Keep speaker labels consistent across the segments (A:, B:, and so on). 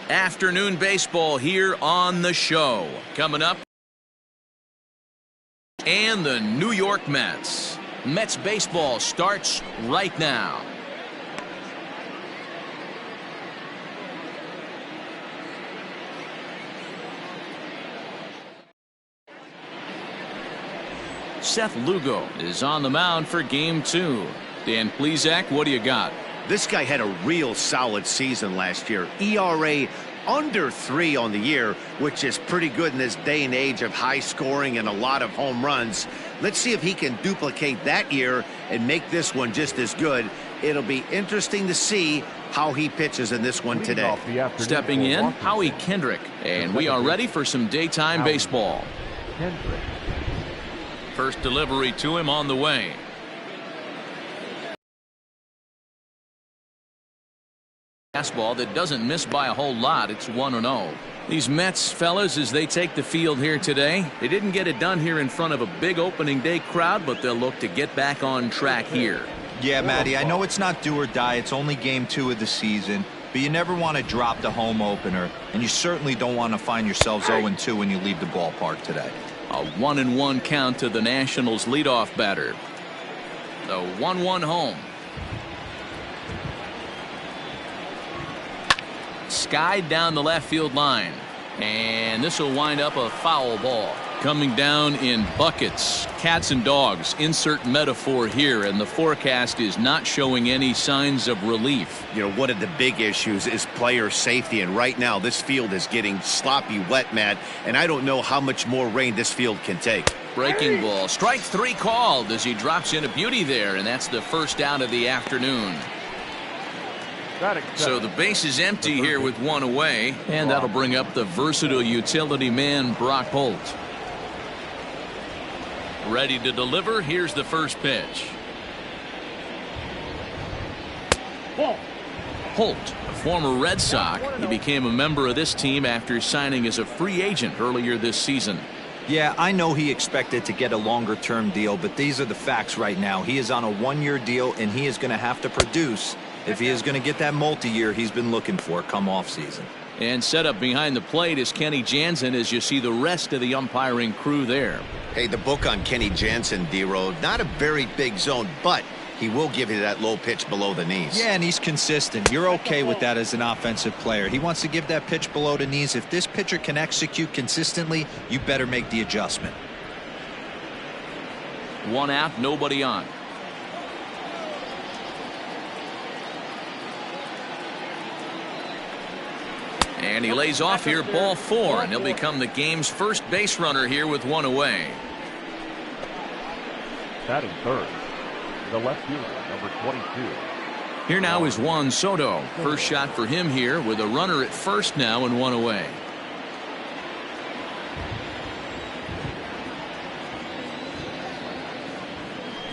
A: Afternoon baseball here on the show. Coming up, and the New York Mets. Mets baseball starts right now. Seth Lugo is on the mound for game 2. Dan Plesac, what do you got?
B: This guy had a real solid season last year. ERA under 3 on the year, which is pretty good in this day and age of high scoring and a lot of home runs. Let's see if he can duplicate that year and make this one just as good. It'll be interesting to see how he pitches in this one today.
A: Stepping in, Howie Kendrick, and we are ready for some daytime baseball. First delivery to him on the way. Fastball that doesn't miss by a whole lot. It's 1-0. These Mets fellas, as they take the field here today, they didn't get it done here in front of a big opening day crowd, but they'll look to get back on track here.
C: Yeah, Matty, I know it's not do or die. It's only game 2 of the season, but you never want to drop the home opener, and you certainly don't want to find yourselves 0-2 when you leave the ballpark today.
A: A 1-1 count to the Nationals leadoff batter. The 1-1 home. Skied down the left field line, and this will wind up a foul ball. Coming down in buckets, cats and dogs, insert metaphor here, and the forecast is not showing any signs of relief.
B: You know, one of the big issues is player safety, and right now this field is getting sloppy wet, Matt, and I don't know how much more rain this field can take.
A: Breaking ball, strike 3 called as he drops in a beauty there, and that's the first out of the afternoon. So the base is empty here with 1 away, and that'll bring up the versatile utility man Brock Holt. Ready to deliver. Here's the first pitch. Holt, a former Red Sox, he became a member of this team after signing as a free agent earlier this season.
C: Yeah, I know he expected to get a longer-term deal, but these are the facts right now. He is on a 1-year deal, and he is going to have to produce if he is going to get that multi-year he's been looking for come off season.
A: And set up behind the plate is Kenny Jansen as you see the rest of the umpiring crew there.
B: Hey, the book on Kenny Jansen, D-Road, not a very big zone, but he will give you that low pitch below the knees.
C: Yeah, and he's consistent. You're okay with that as an offensive player. He wants to give that pitch below the knees. If this pitcher can execute consistently, you better make the adjustment.
A: 1 out, nobody on. And he lays off here, ball 4, and he'll become the game's first base runner here with 1 away.
D: Batting third, the left fielder, number 22.
A: Here now is Juan Soto. First shot for him here with a runner at first now and 1 away.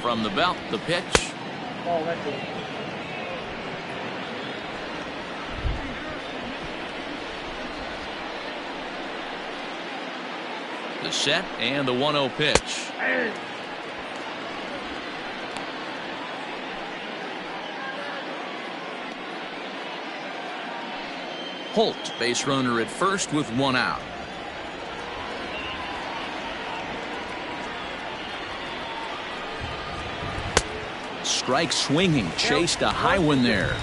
A: From the belt, the pitch. The set and the 1-0 pitch. Holt, base runner at first with 1 out. Strike swinging, chased a high one there.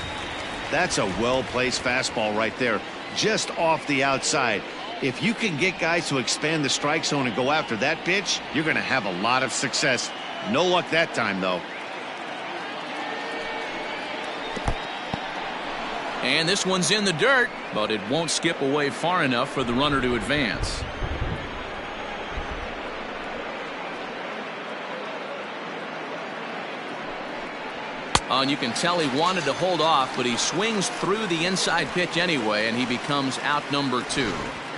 B: That's a well-placed fastball right there, just off the outside. If you can get guys to expand the strike zone and go after that pitch, you're going to have a lot of success. No luck that time, though.
A: And this one's in the dirt, but it won't skip away far enough for the runner to advance. And you can tell he wanted to hold off, but he swings through the inside pitch anyway, and he becomes out number 2.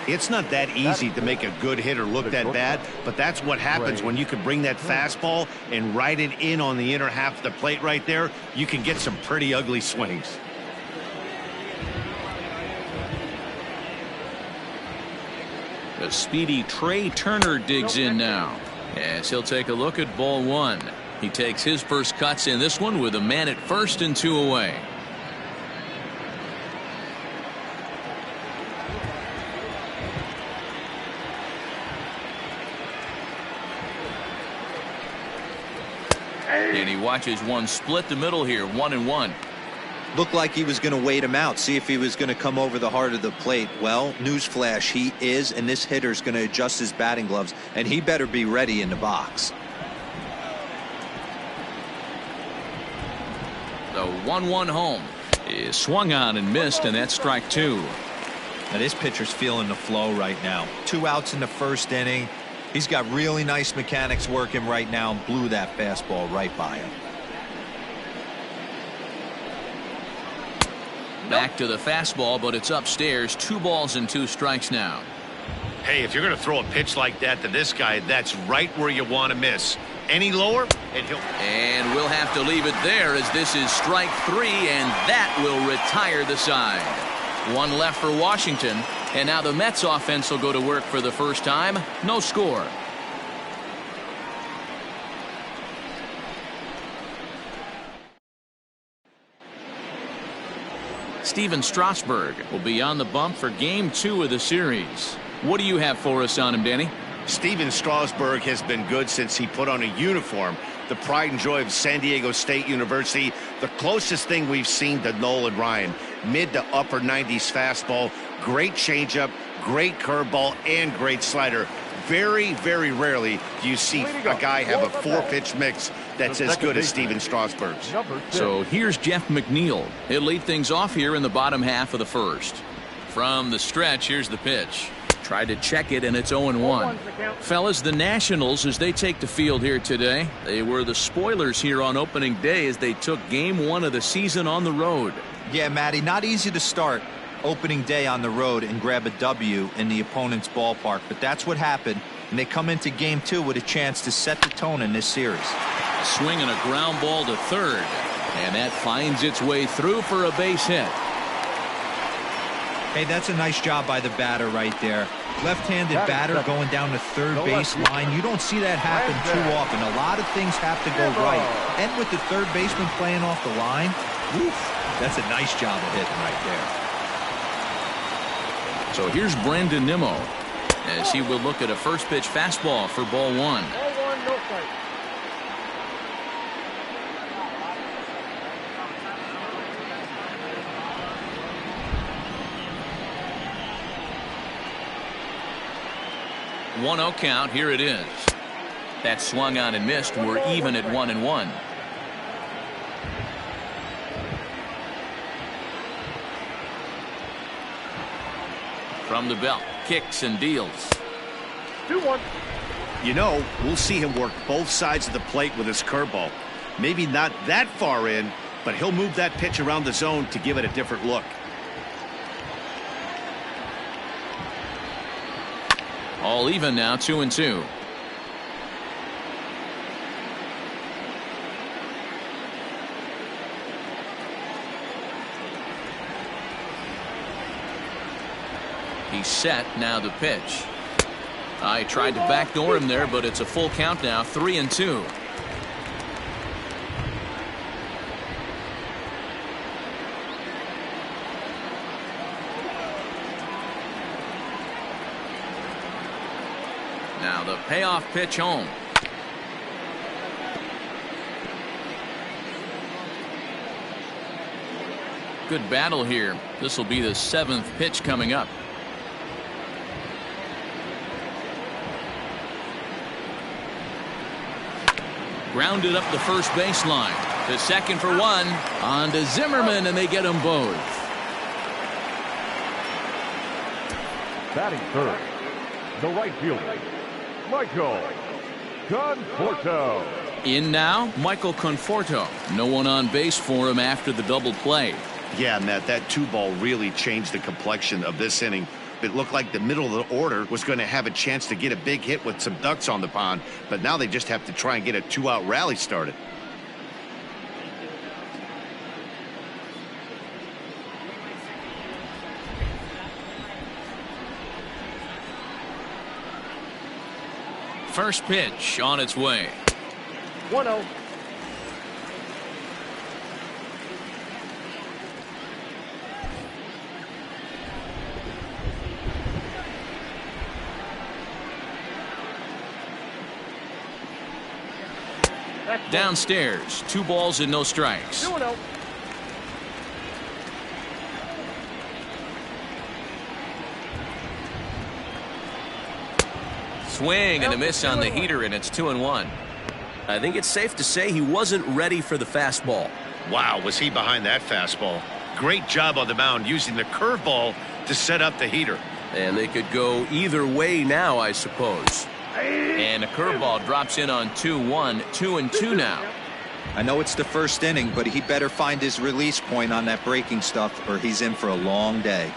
B: It's not that easy to make a good hitter look that bad, but that's what happens when you can bring that fastball and ride it in on the inner half of the plate right there. You can get some pretty ugly swings.
A: The speedy Trey Turner digs in now, as he'll take a look at ball 1. He takes his first cuts in this one with a man at first and 2 away. And he watches one split the middle here, 1-1.
C: Looked like he was going to wait him out, see if he was going to come over the heart of the plate. Well, newsflash, he is, and this hitter's going to adjust his batting gloves, and he better be ready in the box.
A: The 1-1 home is swung on and missed, and that's strike two.
C: Now this pitcher's feeling the flow right now. 2 outs in the first inning. He's got really nice mechanics working right now and blew that fastball right by him.
A: Back to the fastball, but it's upstairs. 2 balls and 2 strikes now.
B: Hey, if you're going to throw a pitch like that to this guy, that's right where you want to miss. Any lower, and he'll...
A: And we'll have to leave it there as this is strike 3, and that will retire the side. 1 left for Washington, and now the Mets offense will go to work for the first time. No score. Steven Strasburg will be on the bump for game 2 of the series. What do you have for us on him, Danny?
B: Steven Strasburg has been good since he put on a uniform. The pride and joy of San Diego State University. The closest thing we've seen to Nolan Ryan. Mid to upper 90s fastball. Great changeup, great curveball, and great slider. Very, very rarely do you see a guy have a 4-pitch mix that's as good as Steven Strasburg's.
A: So here's Jeff McNeil. He'll lead things off here in the bottom half of the first. From the stretch, here's the pitch. Tried to check it, and it's 0-1. Fellas, the Nationals, as they take the field here today, they were the spoilers here on opening day as they took game 1 of the season on the road.
C: Yeah, Matty, not easy to start opening day on the road and grab a W in the opponent's ballpark, but that's what happened, and they come into game 2 with a chance to set the tone in this series.
A: A swing and a ground ball to third, and that finds its way through for a base hit.
C: Hey, that's a nice job by the batter right there. Left-handed batter going down the third base line. You don't see that happen too often. A lot of things have to go right. And with the third baseman playing off the line, oof, that's a nice job of hitting right there.
A: So here's Brandon Nimmo as he will look at a first pitch fastball for ball 1. 1-0 count. Here it is. That swung on and missed. We're even at 1-1. From the belt, kicks and deals.
B: 2-1. You know, we'll see him work both sides of the plate with his curveball. Maybe not that far in, but he'll move that pitch around the zone to give it a different look.
A: All even now, 2-2. He's set. Now the pitch. I tried to backdoor him there, but it's a full count now, 3-2. Now the payoff pitch home. Good battle here. This will be the 7th pitch coming up. Grounded up the first baseline. To second for 1. On to Zimmerman, and they get them both.
D: Batting third, the right fielder, Michael Conforto.
A: In now, Michael Conforto. No one on base for him after the double play.
B: Yeah, Matt, that 2-ball really changed the complexion of this inning. It looked like the middle of the order was going to have a chance to get a big hit with some ducks on the pond, but now they just have to try and get a 2-out rally started.
A: First pitch on its way.
D: 1-0.
A: Downstairs, 2 balls and no strikes.
D: 2-0.
A: Swing and a miss on the heater, and it's 2-1.
E: I think it's safe to say he wasn't ready for the fastball.
B: Wow, was he behind that fastball. Great job on the mound using the curveball to set up the heater.
E: And they could go either way now, I suppose.
A: And a curveball drops in on 2-1, 2-2 now.
C: I know it's the first inning, but he better find his release point on that breaking stuff, or he's in for a long day.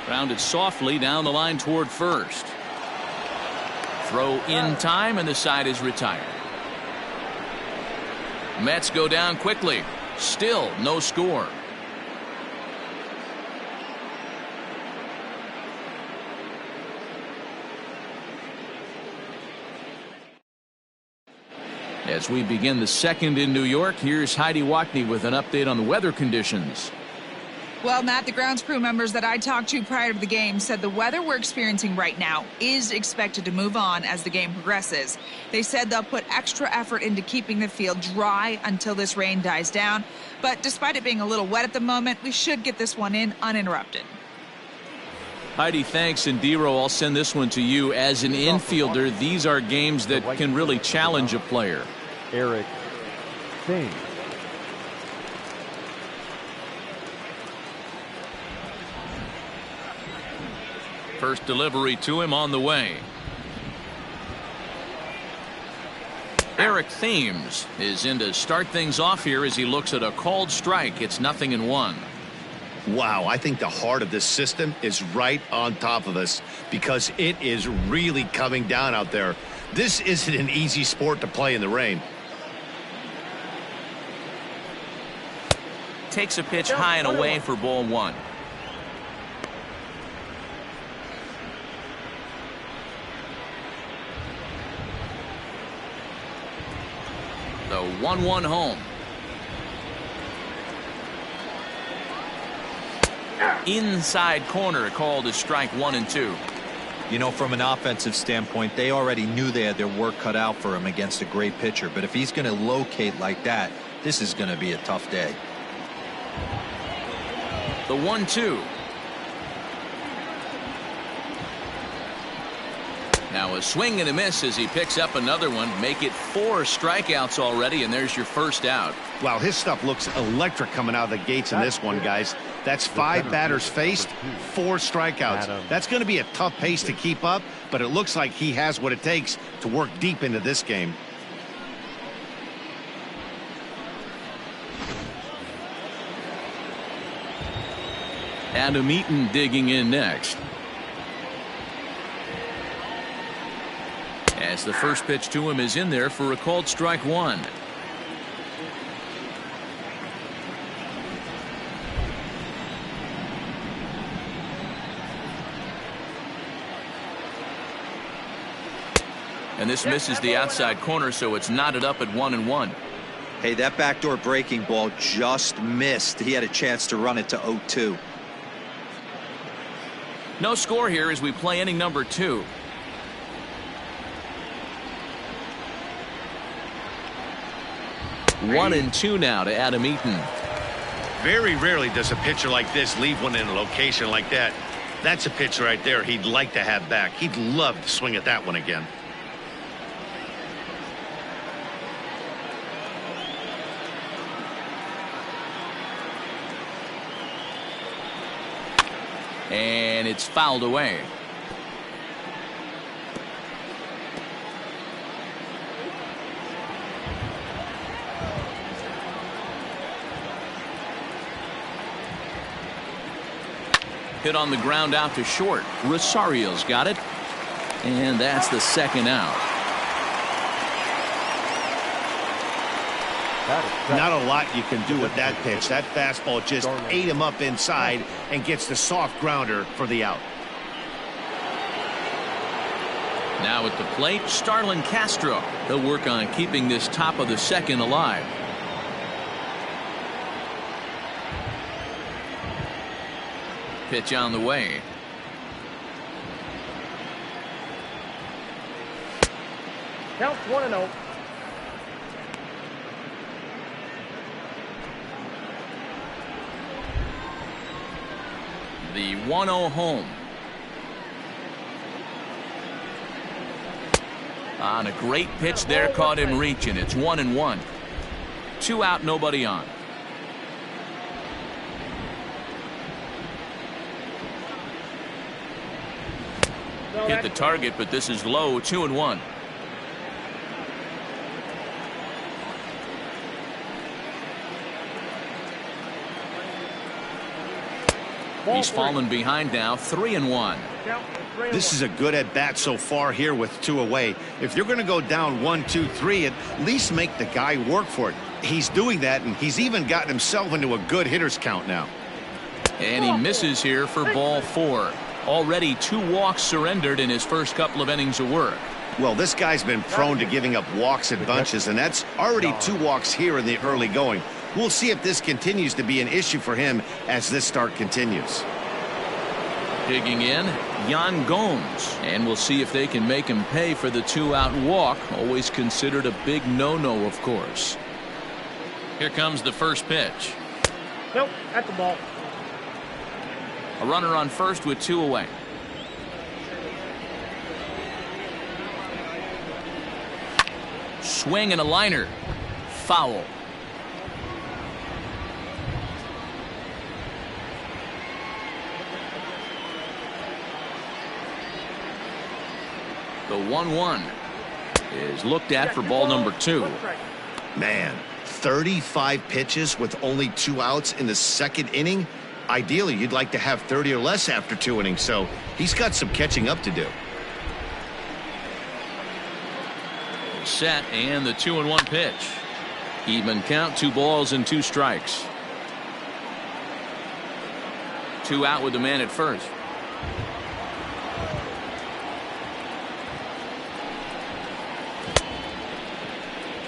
A: Grounded softly down the line toward first. Throw in time, and the side is retired. Mets go down quickly. Still no score. As we begin the second in New York, here's Heidi Wackney with an update on the weather conditions.
F: Well, Matt, the grounds crew members that I talked to prior to the game said the weather we're experiencing right now is expected to move on as the game progresses. They said they'll put extra effort into keeping the field dry until this rain dies down. But despite it being a little wet at the moment, we should get this one in uninterrupted.
A: Heidi, thanks. And Dero, I'll send this one to you. As an infielder, these are games that can really challenge a player.
D: Eric Sim.
A: First delivery to him on the way. Eric Thames is in to start things off here as he looks at a called strike. It's 0-1.
B: Wow, I think the heart of this system is right on top of us because it is really coming down out there. This isn't an easy sport to play in the rain.
A: Takes a pitch high and away for ball 1. The 1-1 home. Inside corner, called as strike 1 and 2.
C: You know, from an offensive standpoint, they already knew they had their work cut out for him against a great pitcher. But if he's going to locate like that, this is going to be a tough day.
A: The 1-2. Now a swing and a miss as he picks up another one. Make it 4 strikeouts already, and there's your first out.
B: Wow, his stuff looks electric coming out of the gates in this one, guys. That's 5 batters faced, 4 strikeouts. That's going to be a tough pace to keep up, but it looks like he has what it takes to work deep into this game.
A: Adam Eaton digging in next. As the first pitch to him is in there for a called strike 1. And this misses the outside corner, so it's knotted up at 1-1.
C: Hey, that backdoor breaking ball just missed. He had a chance to run it to 0-2.
A: No score here as we play inning number 2. One and 2 now to Adam Eaton.
B: Very rarely does a pitcher like this leave one in a location like that. That's a pitch right there he'd like to have back. He'd love to swing at that one again.
A: And it's fouled away. Hit on the ground out to short. Rosario's got it. And that's the second out.
B: Not a lot you can do with that pitch. That fastball just ate him up inside and gets the soft grounder for the out.
A: Now at the plate, Starlin Castro. He'll work on keeping this top of the second alive. Pitch on the way.
D: Count 1-0.
A: The 1-0 home. On a great pitch there, caught him reaching. It's 1-1. 2 out, nobody on. Hit the target, but this is low. 2-1. He's fallen behind now. 3-1.
B: This is a good at bat so far here with 2 away. If you're going to go down 1, 2, 3, at least make the guy work for it. He's doing that, and he's even gotten himself into a good hitter's count now.
A: And he misses here for ball 4. Already 2 walks surrendered in his first couple of innings of work.
B: Well, this guy's been prone to giving up walks in bunches, and that's already 2 walks here in the early going. We'll see if this continues to be an issue for him as this start continues.
A: Digging in, Yan Gomes. And we'll see if they can make him pay for the 2-out walk. Always considered a big no-no, of course. Here comes the first pitch.
G: Nope, at the ball.
A: A runner on first with 2 away. Swing and a liner. Foul. The 1-1 is looked at for ball number 2.
B: Man, 35 pitches with only 2 outs in the second inning. Ideally, you'd like to have 30 or less after 2 innings, so he's got some catching up to do.
A: Set, and the 2-1 pitch. Even count, 2 balls and 2 strikes. 2 out with the man at first.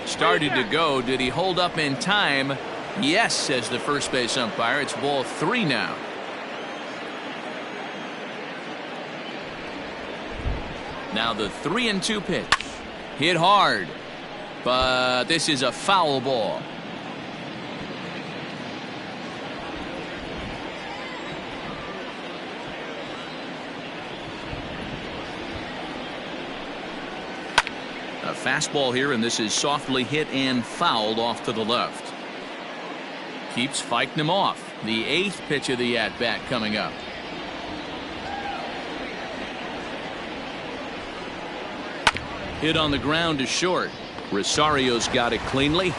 A: Started to go. Did he hold up in time? Yes, says the first base umpire. It's ball 3 now. Now the 3-2 pitch. Hit hard, but this is a foul ball. A fastball here, and this is softly hit and fouled off to the left. Keeps fighting him off. The 8th pitch of the at-bat coming up. Hit on the ground to short. Rosario's got it cleanly.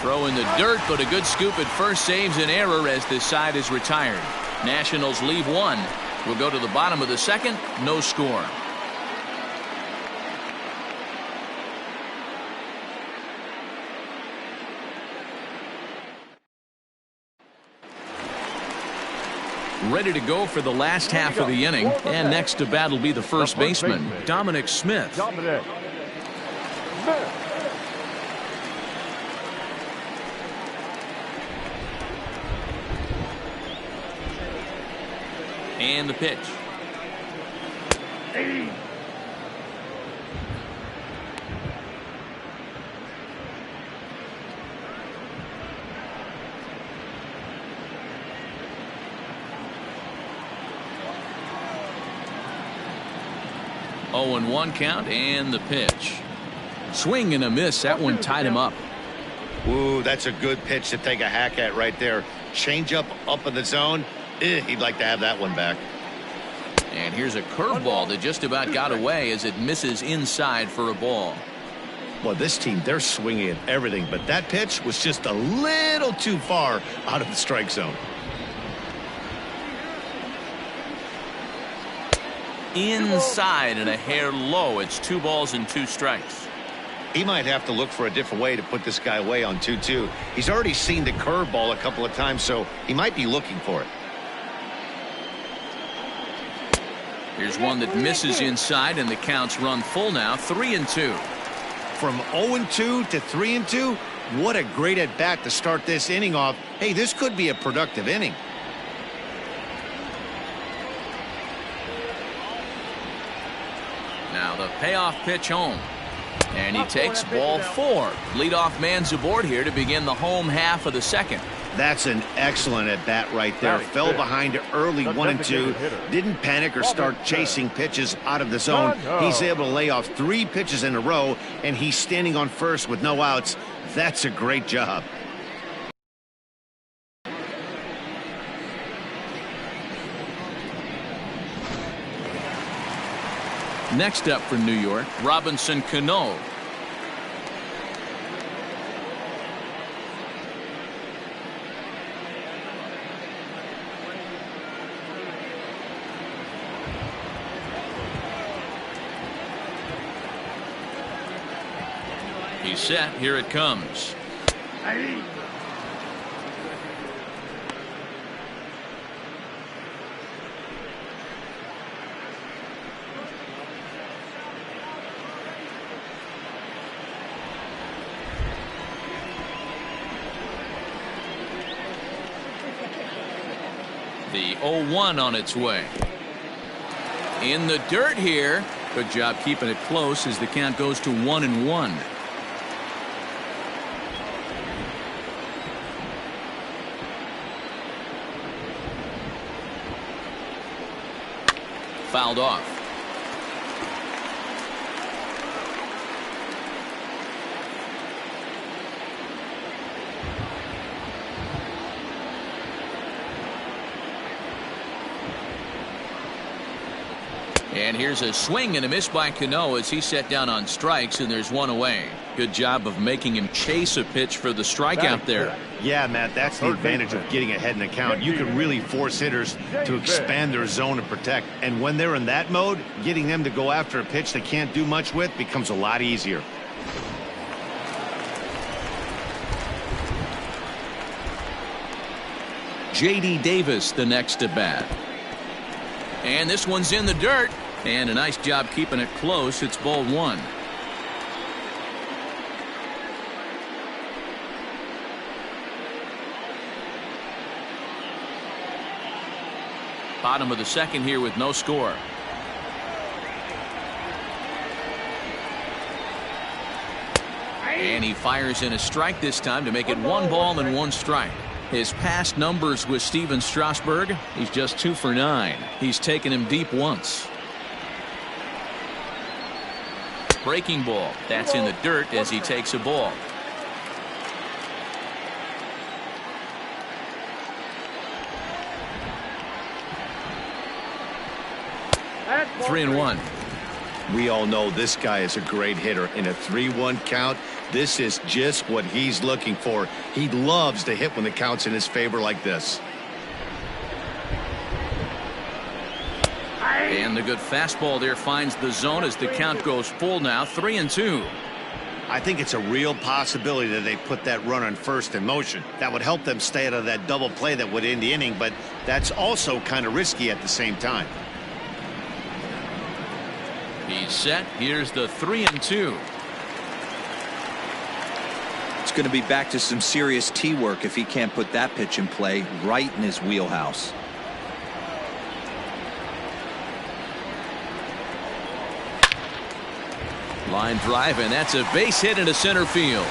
A: Throw in the dirt, but a good scoop at first saves an error as this side is retired. Nationals leave 1. We'll go to the bottom of the second. No score. Ready to go for the last half of the inning. And next to bat will be the first baseman, Dominic Smith.
D: Dominic Smith.
A: And the pitch.
G: Hey.
A: Oh, and 1 count, and the pitch. Swing and a miss. That one tied him up.
B: Ooh, that's a good pitch to take a hack at right there. Change up in the zone. He'd like to have that one back.
A: And here's a curveball that just about got away as it misses inside for a ball.
B: Well, this team, they're swinging at everything, but that pitch was just a little too far out of the strike zone.
A: Inside and a hair low. It's 2 balls and 2 strikes.
B: He might have to look for a different way to put this guy away on 2-2. He's already seen the curveball a couple of times, so he might be looking for it.
A: Here's one that misses inside, and the counts run full now. 3-2.
B: From 0-2 to 3-2, what a great at bat to start this inning off. Hey, this could be a productive inning.
A: Now the payoff pitch home. And he takes ball 4. Leadoff man's aboard here to begin the home half of the second.
B: That's an excellent at bat right there. Fell behind early 1-2. Didn't panic or start chasing pitches out of the zone. He's able to lay off 3 pitches in a row, and he's standing on first with no outs. That's a great job.
A: Next up for New York, Robinson Cano. He's set. Here it comes. The 0-1 on its way. In the dirt here. Good job keeping it close as the count goes to 1-1. Fouled off. And here's a swing and a miss by Cano as he's set down on strikes, and there's one away. Good job of making him chase a pitch for the strikeout there.
B: Yeah, Matt, that's the advantage of getting ahead in the count. You can really force hitters to expand their zone and protect. And when they're in that mode, getting them to go after a pitch they can't do much with becomes a lot easier.
A: J.D. Davis the next at bat. And this one's in the dirt. And a nice job keeping it close. It's ball 1. Bottom of the second here with no score. And he fires in a strike this time to make it 1 ball and 1 strike. His past numbers with Steven Strasburg, he's just 2 for 9. He's taken him deep once. Breaking ball. That's in the dirt as he takes a ball. Three and 1.
B: We all know this guy is a great hitter. In a 3-1 count, this is just what he's looking for. He loves to hit when the count's in his favor like this.
A: And the good fastball there finds the zone as the count goes full now. 3 and 2.
B: I think it's a real possibility that they put that run on first in motion. That would help them stay out of that double play that would end the inning, but that's also kind of risky at the same time.
A: He's set. Here's the 3 and 2.
C: It's going to be back to some serious tee work if he can't put that pitch in play right in his wheelhouse.
A: Line drive, and that's a base hit into center field.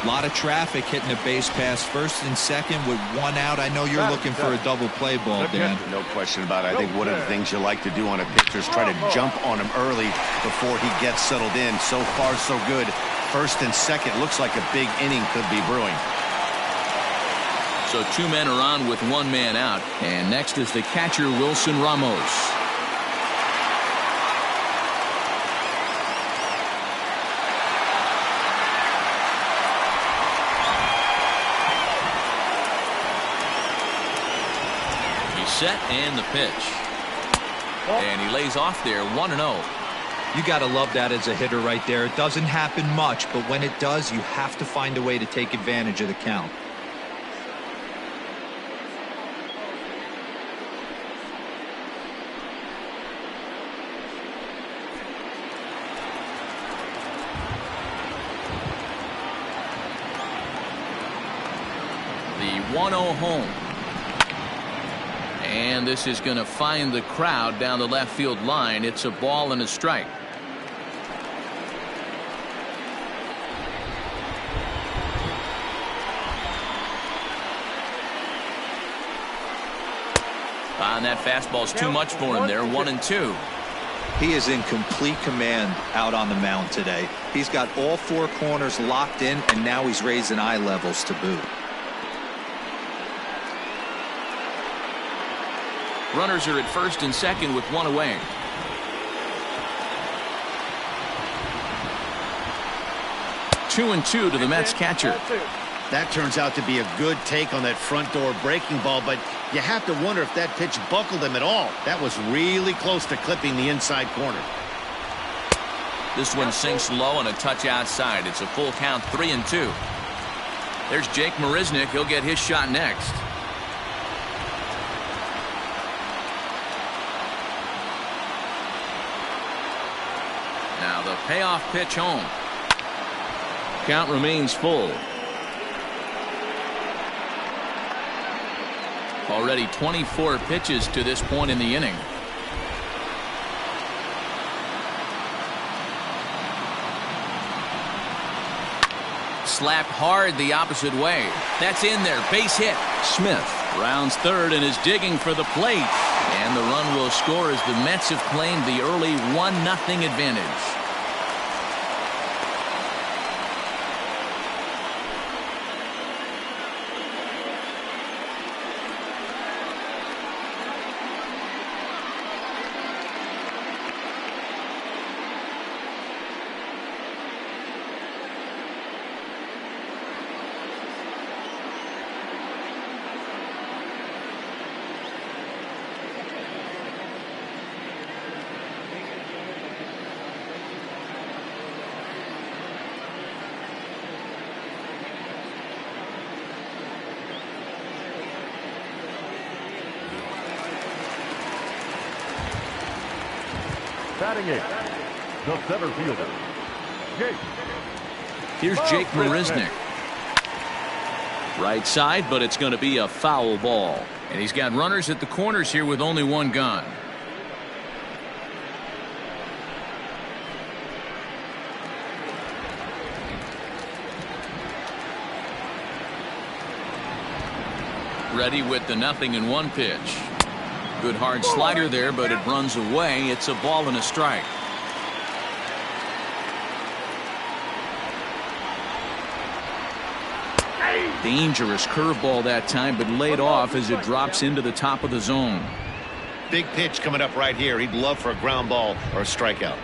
C: A lot of traffic hitting a base pass first and second with 1 out. I know you're looking for a double play ball, Dan.
B: No question about it. I think one of the things you like to do on a pitcher is try to jump on him early before he gets settled in. So far, so good. First and second, looks like a big inning could be brewing.
A: So 2 men are on with 1 man out. And next is the catcher, Wilson Ramos. Set and the pitch. And he lays off there 1-0.
C: You got to love that as a hitter right there. It doesn't happen much, but when it does, you have to find a way to take advantage of the count.
A: The 1-0 home. And this is going to find the crowd down the left field line. It's a ball and a strike. And that fastball's too much for him there. 1-2.
C: He is in complete command out on the mound today. He's got all four corners locked in, and now he's raising eye levels to boot.
A: Runners are at first and second with one away. Two and two to the Mets catcher.
B: That turns out to be a good take on that front door breaking ball, but you have to wonder if that pitch buckled him at all. That was really close to clipping the inside corner.
A: This one sinks low and a touch outside. It's a full count, 3-2. There's Jake Marisnick. He'll get his shot next. Now the payoff pitch home. Count remains full. Already 24 pitches to this point in the inning. Slapped hard the opposite way. That's in there. Base hit. Smith rounds third and is digging for the plate. And the run will score as the Mets have claimed the early 1-0 advantage.
D: Batting eighth, the center fielder, Jake.
A: Here's Jake Marisnick. Right side, but it's going to be a foul ball. And he's got runners at the corners here with only one gone. Ready with the 0-1 pitch. Good hard slider there, but it runs away. It's a ball and a strike. Dangerous curveball that time, but laid off as it drops into the top of the zone.
B: Big pitch coming up right here. He'd love for a ground ball or a strikeout.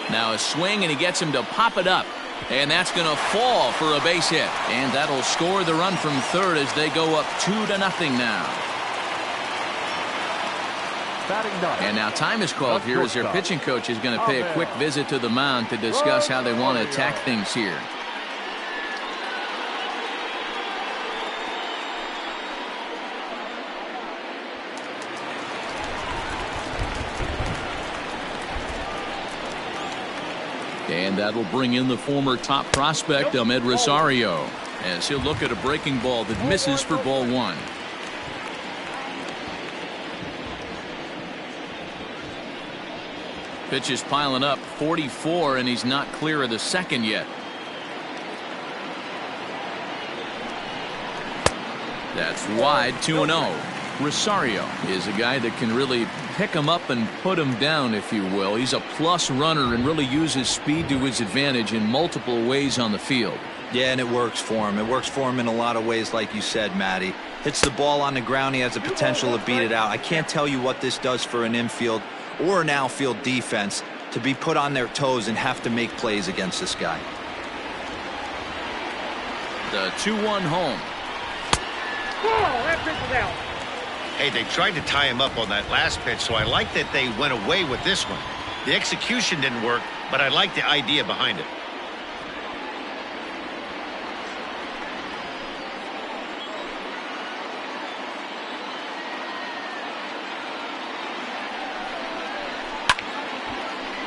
A: Now a swing, and he gets him to pop it up. And that's going to fall for a base hit. And that'll score the run from third as they go up 2-0 now. And now time is called here as their pitching coach is going to pay a quick visit to the mound to discuss how they want to attack things here. And that'll bring in the former top prospect, Ahmed Rosario, as he'll look at a breaking ball that misses for ball one. Pitch is piling up, 44, and he's not clear of the second yet. That's wide, 2-0. Rosario is a guy that can really pick him up and put him down, if you will. He's a plus runner and really uses speed to his advantage in multiple ways on the field.
C: Yeah, and it works for him. It works for him in a lot of ways, like you said, Matty. Hits the ball on the ground. He has the potential to beat it out. I can't tell you what this does for an infield or an outfield defense to be put on their toes and have to make plays against this guy.
A: The 2-1 home.
G: Oh, that pitch is out.
B: Hey, they tried to tie him up on that last pitch, so I like that they went away with this one. The execution didn't work, but I like the idea behind it.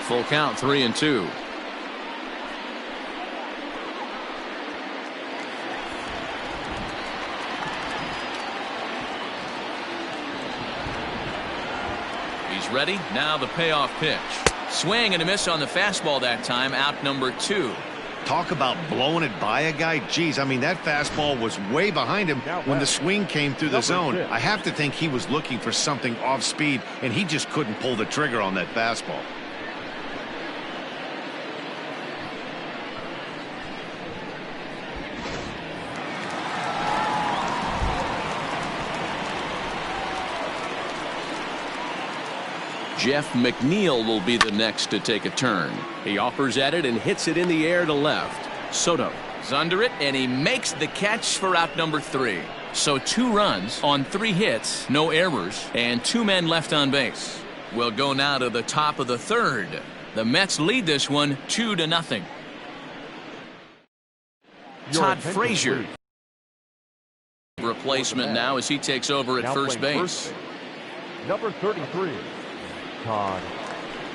A: Full count, 3-2. He's ready. Now the payoff pitch. Swing and a miss on the fastball that time. Out number 2.
B: Talk about blowing it by a guy. Geez, I mean, that fastball was way behind him when the swing came through the zone. I have to think he was looking for something off speed, and he just couldn't pull the trigger on that fastball.
A: Jeff McNeil will be the next to take a turn.
E: He offers at it and hits it in the air to left. Soto
A: is under it, and he makes the catch for out number 3. So 2 runs on 3 hits, no errors, and 2 men left on base. We'll go now to the top of the 3rd. The Mets lead this one 2-0. Todd Frazier, replacement now as he takes over at first base.
D: Number 33. Todd.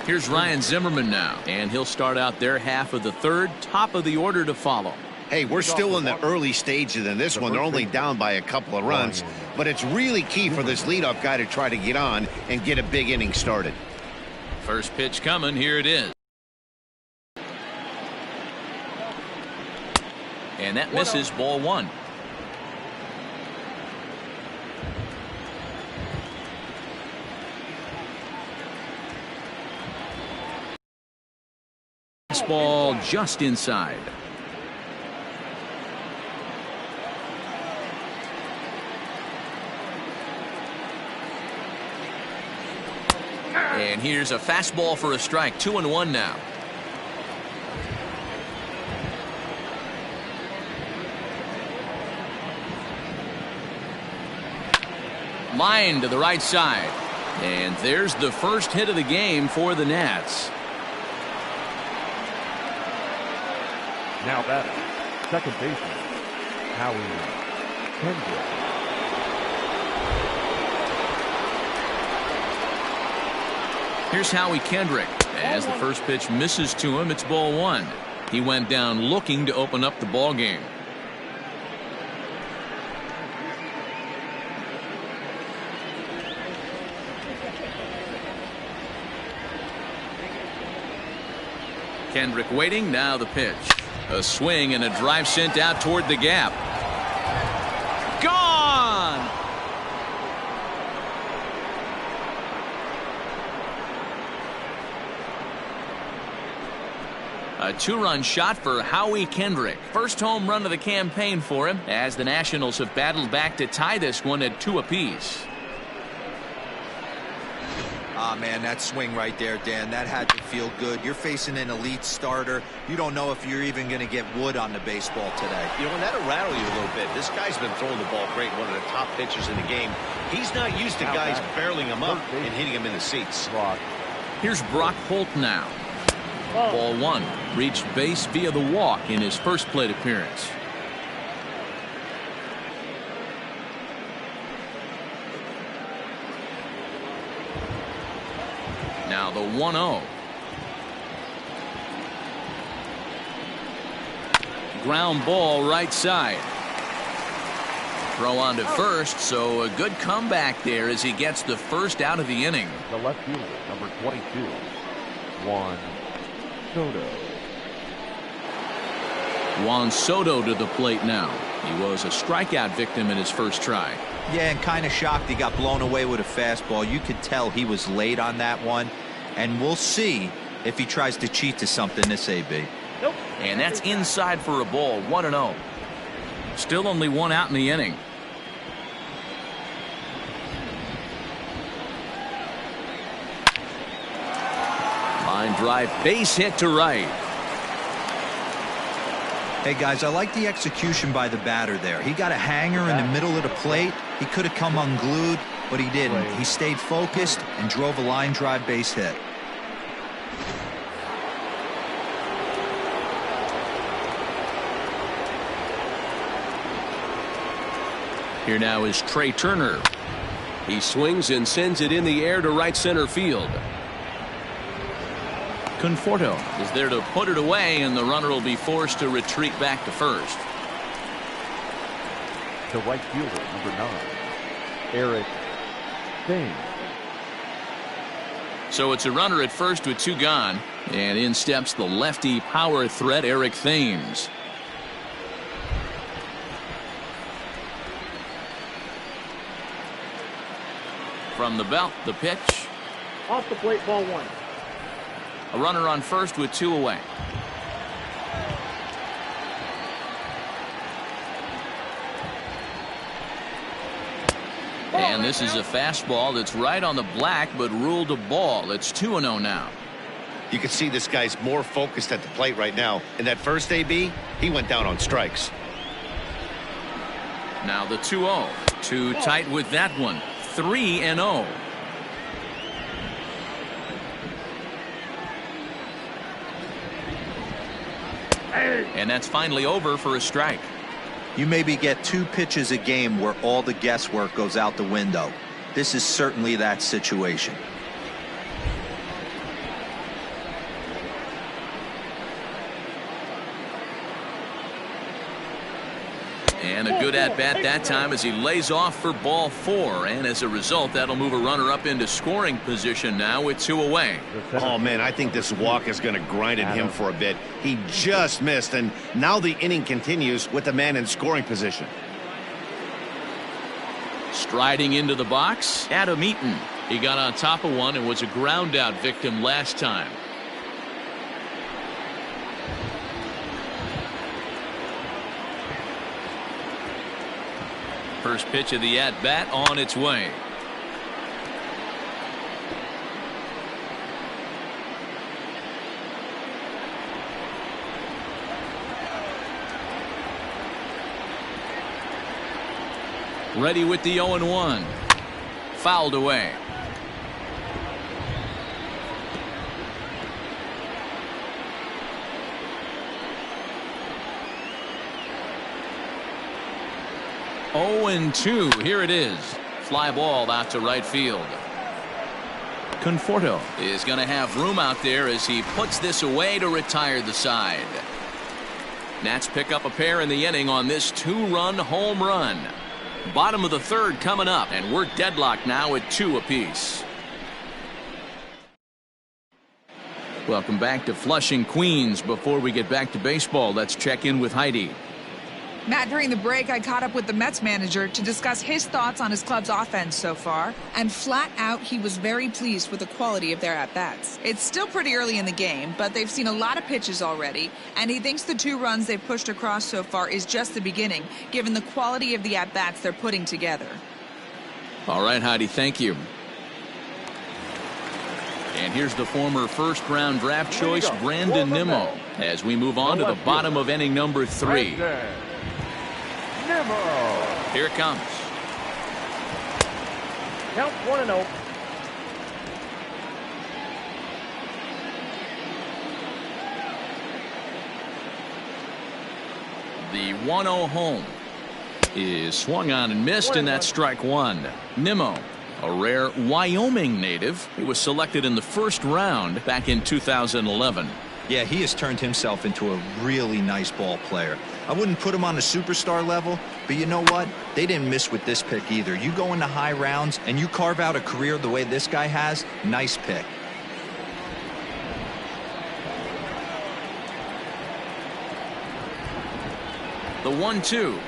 A: Here's Ryan Zimmerman now, and he'll start out their half of the 3rd, top of the order to follow.
B: Hey, we're still in the early stages in this one. They're only down by a couple of runs, but it's really key for this leadoff guy to try to get on and get a big inning started.
A: First pitch coming. Here it is. And that misses. Ball 1. Ball just inside. And here's a fastball for a strike. 2-1 now. Line to the right side. And there's the first hit of the game for the Nats.
D: Now batting, second baseman, Howie Kendrick.
A: Here's Howie Kendrick. As the first pitch misses to him, it's ball 1. He went down looking to open up the ball game. Kendrick waiting. Now the pitch. A swing and a drive sent out toward the gap. Gone! A 2-run shot for Howie Kendrick. First home run of the campaign for him, as the Nationals have battled back to tie this one at 2 apiece.
C: Ah, man, that swing right there, Dan, that had to feel good. You're facing an elite starter. You don't know if you're even going to get wood on the baseball today.
B: You know, and that'll rattle you a little bit. This guy's been throwing the ball great, one of the top pitchers in the game. He's not used to guys barreling him up and hitting him in the seats.
A: Here's Brock Holt now. Ball 1. Reached base via the walk in his first plate appearance. Now the 1-0. Ground ball right side. Throw on to first, so a good comeback there as he gets the first out of the inning.
D: The left fielder, number 22, Juan Soto.
A: Juan Soto to the plate now. He was a strikeout victim in his first try.
C: Yeah, and kind of shocked he got blown away with a fastball. You could tell he was late on that one. And we'll see if he tries to cheat to something this AB.
A: Nope. And that's inside for a ball. 1-0. Still only 1 out in the inning. Line drive, base hit to right.
C: Hey, guys, I like the execution by the batter there. He got a hanger in the middle of the plate. He could have come unglued, but he didn't. He stayed focused and drove a line drive base hit.
A: Here now is Trey Turner.
E: He swings and sends it in the air to right center field.
A: Conforto is there to put it away, and the runner will be forced to retreat back to first.
D: The right fielder, number 9, Eric Thames.
A: So it's a runner at first with 2 gone. And in steps the lefty power threat, Eric Thames. From the belt, the pitch.
G: Off the plate, ball 1.
A: A runner on first with 2 away. And this is a fastball that's right on the black, but ruled a ball. It's 2-0 now.
B: You can see this guy's more focused at the plate right now. In that first AB, he went down on strikes.
A: Now the 2-0. Too tight with that one. 3-0. And that's finally over for a strike.
C: You maybe get 2 pitches a game where all the guesswork goes out the window. This is certainly that situation.
A: And a good at-bat that time as he lays off for ball 4. And as a result, that'll move a runner up into scoring position now with 2 away.
B: Oh, man, I think this walk is going to grind at him for a bit. He just missed, and now the inning continues with the man in scoring position.
A: Striding into the box, Adam Eaton. He got on top of one and was a ground-out victim last time. First pitch of the at-bat on its way. Ready with the 0-1. Fouled away. Oh, and 2. Here it is. Fly ball out to right field. Conforto is going to have room out there as he puts this away to retire the side. Nats pick up a pair in the inning on this 2-run home run. Bottom of the 3rd coming up, and we're deadlocked now at 2 apiece. Welcome back to Flushing, Queens. Before we get back to baseball, let's check in with Heidi.
F: Matt, during the break, I caught up with the Mets manager to discuss his thoughts on his club's offense so far. And flat out, he was very pleased with the quality of their at-bats. It's still pretty early in the game, but they've seen a lot of pitches already. And he thinks the 2 runs they've pushed across so far is just the beginning, given the quality of the at-bats they're putting together.
A: All right, Heidi, thank you. And here's the former first-round draft choice, Brandon Nimmo, as we move on to the bottom of inning number 3. Here it comes.
G: Count 1-0.
A: The 1-0 home is swung on and missed, and that's strike 1. Nimmo, a rare Wyoming native. He was selected in the first round back in 2011.
C: Yeah, he has turned himself into a really nice ball player. I wouldn't put him on the superstar level, but you know what? They didn't miss with this pick either. You go into high rounds and you carve out a career the way this guy has, nice pick.
A: The 1-2.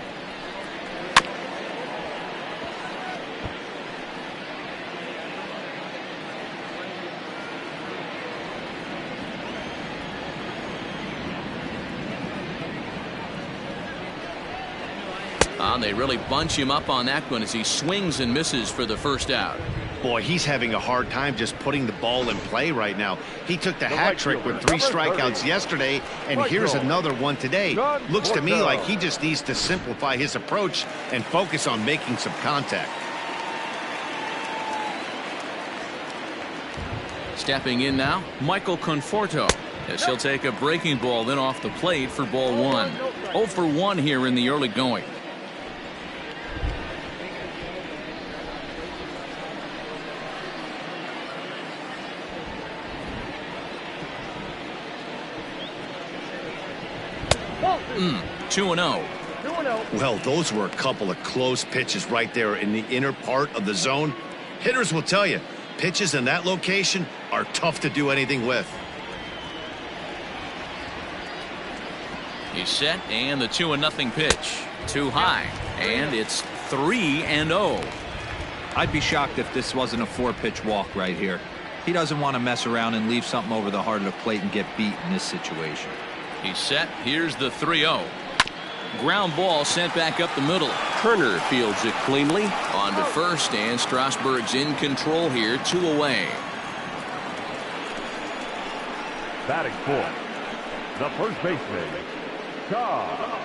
A: They really bunch him up on that one as he swings and misses for the first out.
B: Boy, he's having a hard time just putting the ball in play right now. He took the hat trick with 3 strikeouts yesterday, and here's another one today. Looks to me like he just needs to simplify his approach and focus on making some contact.
A: Stepping in now, Michael Conforto, as he'll take a breaking ball then off the plate for ball 1. 0 for 1 here in the early going. Mm, 2-0.
B: Well, those were a couple of close pitches right there in the inner part of the zone. Hitters will tell you, Pitches in that location are tough to do anything with.
A: He's set, and the 2-0 pitch. Too high, and it's 3-0.
C: I'd be shocked if this wasn't a 4-pitch walk right here. He doesn't want to mess around and leave something over the heart of the plate and get beat in this situation.
A: He's set. Here's the 3-0. Ground ball sent back up the middle.
E: Turner fields it cleanly.
A: On to first, and Strasburg's in control here, 2 away.
D: Batting fourth, the first baseman, Todd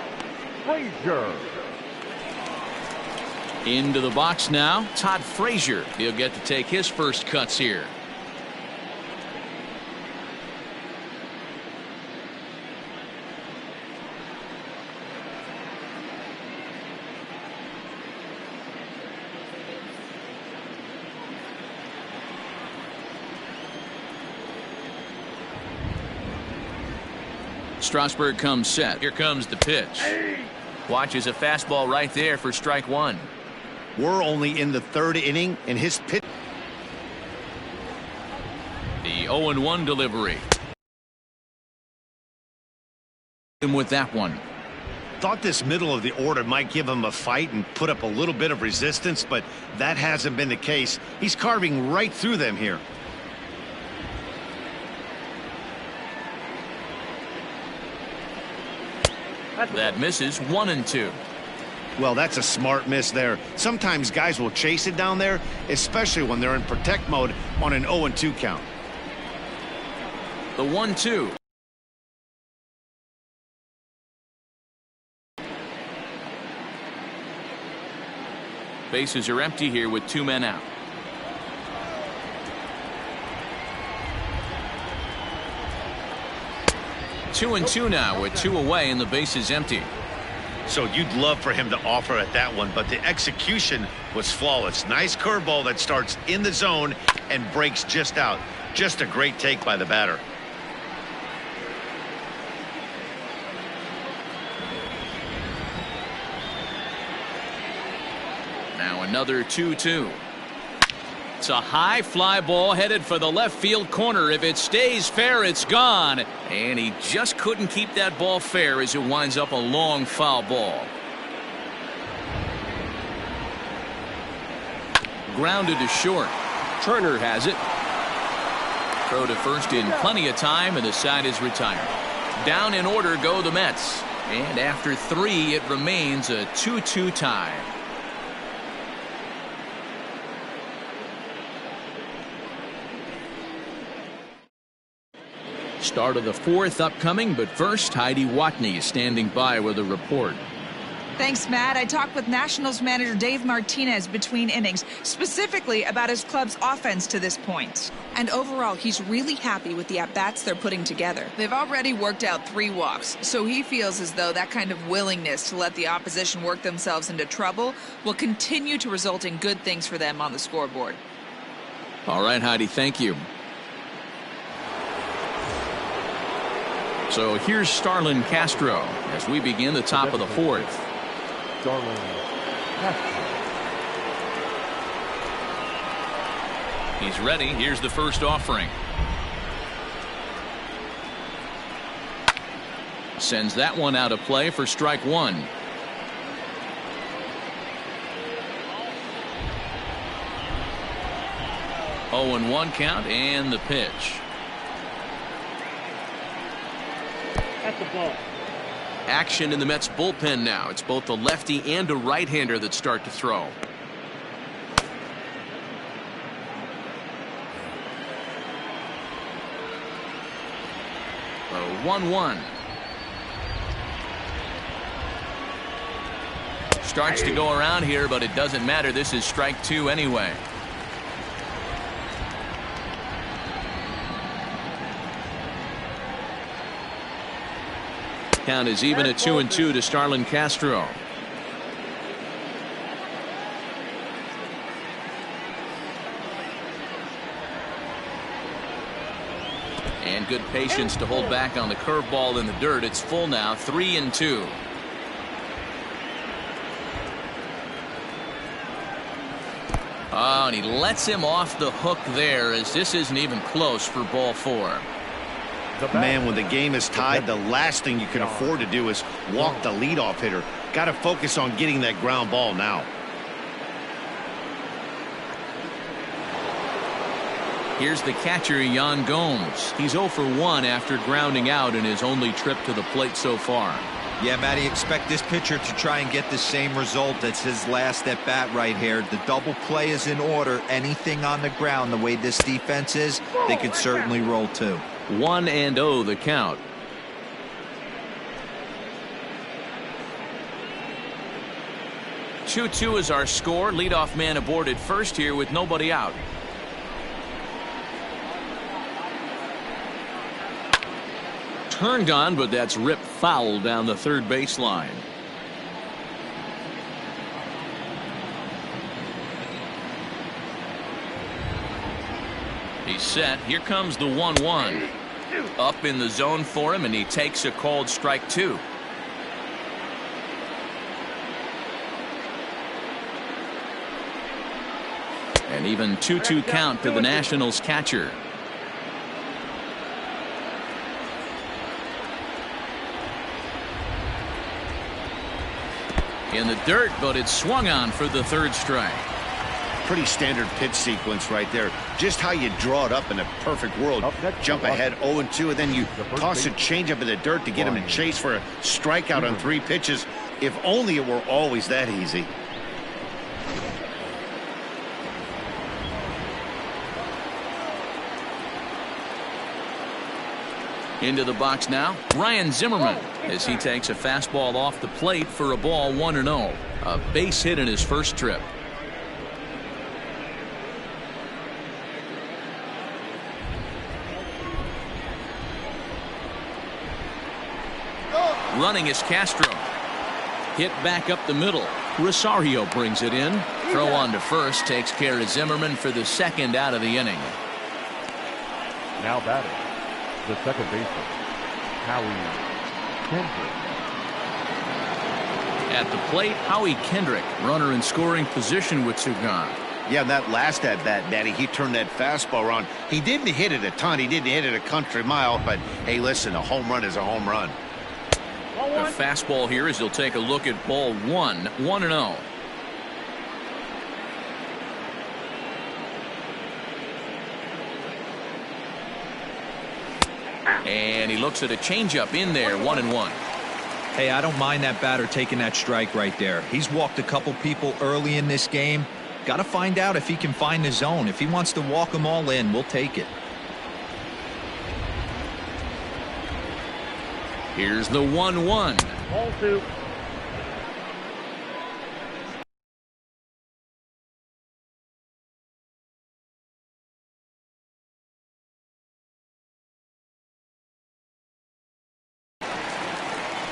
D: Frazier.
A: Into the box now, Todd Frazier. He'll get to take his first cuts here. Strasburg comes set. Here comes the pitch. Watches a fastball right there for strike one.
B: We're only in the 3rd inning, and his pitch.
A: The 0-1 delivery. And with that one.
B: Thought this middle of the order might give him a fight and put up a little bit of resistance, but that hasn't been the case. He's carving right through them here.
A: That misses 1-2.
B: Well, that's a smart miss there. Sometimes guys will chase it down there, especially when they're in protect mode on an 0-2 count.
A: The 1-2. Bases are empty here with 2 men out. Two and 2 now with 2 away and the base is empty.
B: So you'd love for him to offer at that one, but the execution was flawless. Nice curveball that starts in the zone and breaks just out. Just a great take by the batter.
A: Now another 2-2. It's a high fly ball headed for the left field corner. If it stays fair, it's gone. And he just couldn't keep that ball fair as it winds up a long foul ball. Grounded to short. Turner has it. Throw to first in plenty of time, and the side is retired. Down in order go the Mets. And after 3, it remains a 2-2 tie. Start of the 4th upcoming, but first, Heidi Watney is standing by with a report.
F: Thanks, Matt. I talked with Nationals manager Dave Martinez between innings, specifically about his club's offense to this point. And overall, he's really happy with the at-bats they're putting together. They've already worked out 3 walks, so he feels as though that kind of willingness to let the opposition work themselves into trouble will continue to result in good things for them on the scoreboard.
A: All right, Heidi, thank you. So here's Starlin Castro as we begin the top of the 4th.
D: Starlin Castro.
A: He's ready. Here's the first offering. Sends that one out of play for strike one. Oh, and 1 count and the pitch.
G: That's the ball.
A: Action in the Mets bullpen now. It's both a lefty and a right-hander that start to throw. A 1-1. Starts to go around here, but it doesn't matter. This is strike 2 anyway. Count is even at 2-2 to Starlin Castro. And good patience to hold back on the curveball in the dirt. It's full now, 3-2. Oh, and he lets him off the hook there, as this isn't even close for ball 4.
B: Man, when the game is tied, the last thing you can afford to do is walk the leadoff hitter. Got to focus on getting that ground ball now.
A: Here's the catcher, Yan Gomes. He's 0 for 1 after grounding out in his only trip to the plate so far.
C: Yeah, Matty, expect this pitcher to try and get the same result. That's his last at bat right here. The double play is in order. Anything on the ground, the way this defense is, they could certainly roll too.
A: 1-0 the count. Two-two is our score. Leadoff man aboard at first here with nobody out. Turned on, but that's ripped foul down the third baseline. He's set. Here comes the 1-1. Up in the zone for him, and he takes a called strike 2. An even 2-2 count to the Nationals catcher. In the dirt, but it's swung on for the third strike.
B: Pretty standard pitch sequence right there. Just how you draw it up in a perfect world. Jump ahead 0-2, and then you toss a changeup in the dirt to get him to chase for a strikeout on 3 pitches. If only it were always that easy.
A: Into the box now, Ryan Zimmerman, as he takes a fastball off the plate for a ball 1-0. A base hit in his first trip. Running is Castro. Hit back up the middle. Rosario brings it in. Throw on to first takes care of Zimmerman for the second out of the inning.
D: Now batting, the second baseman, Howie Kendrick.
A: At the plate, Howie Kendrick, runner in scoring position with two gone.
B: Yeah, that last at bat, Daddy, he turned that fastball around. He didn't hit it a ton. He didn't hit it a country mile. But, hey, listen, a home run is a home run.
A: The fastball here as he'll take a look at ball 1, 1-0. And he looks at a changeup in there, 1-1.
C: Hey, I don't mind that batter taking that strike right there. He's walked a couple people early in this game. Got to find out if he can find the zone. If he wants to walk them all in, we'll take it.
A: Here's the 1-1.
G: Ball 2.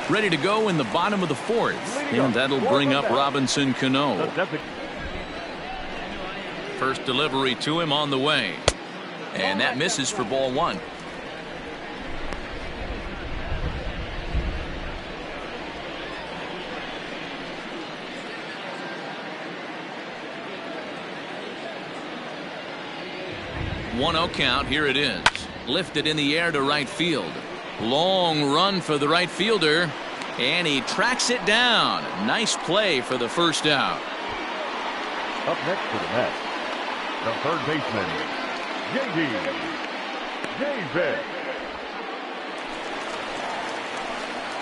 A: Ready to go in the bottom of the fourth. And that'll bring up Robinson Cano. First delivery to him on the way. And that misses for ball 1. One-oh count. Here it is. Lifted in the air to right field. Long run for the right fielder. And he tracks it down. Nice play for the first out.
D: Up next to the net, the third baseman, J.D. Davis.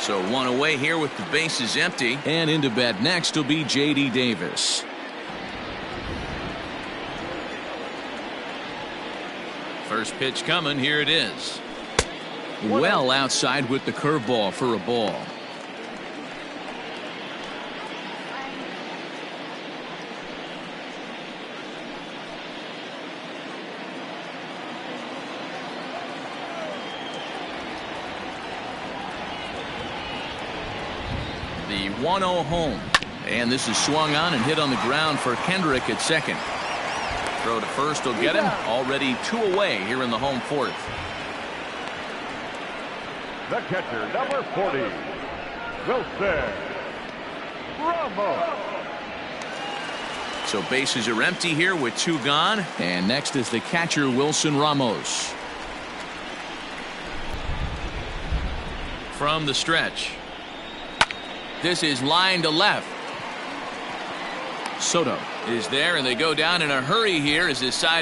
A: So one away here with the bases empty. And into bat next will be J.D. Davis. First pitch coming. Here it is. Well outside with the curveball for a ball. The 1-0 home. And this is swung on and hit on the ground for Kendrick at second. Throw to first will get him. Already 2 away here in the home fourth.
D: The catcher, number 40, Wilson Ramos.
A: So bases are empty here with 2 gone. And next is the catcher, Wilson Ramos. From the stretch. This is line to left. Soto is there, and they go down in a hurry here as his side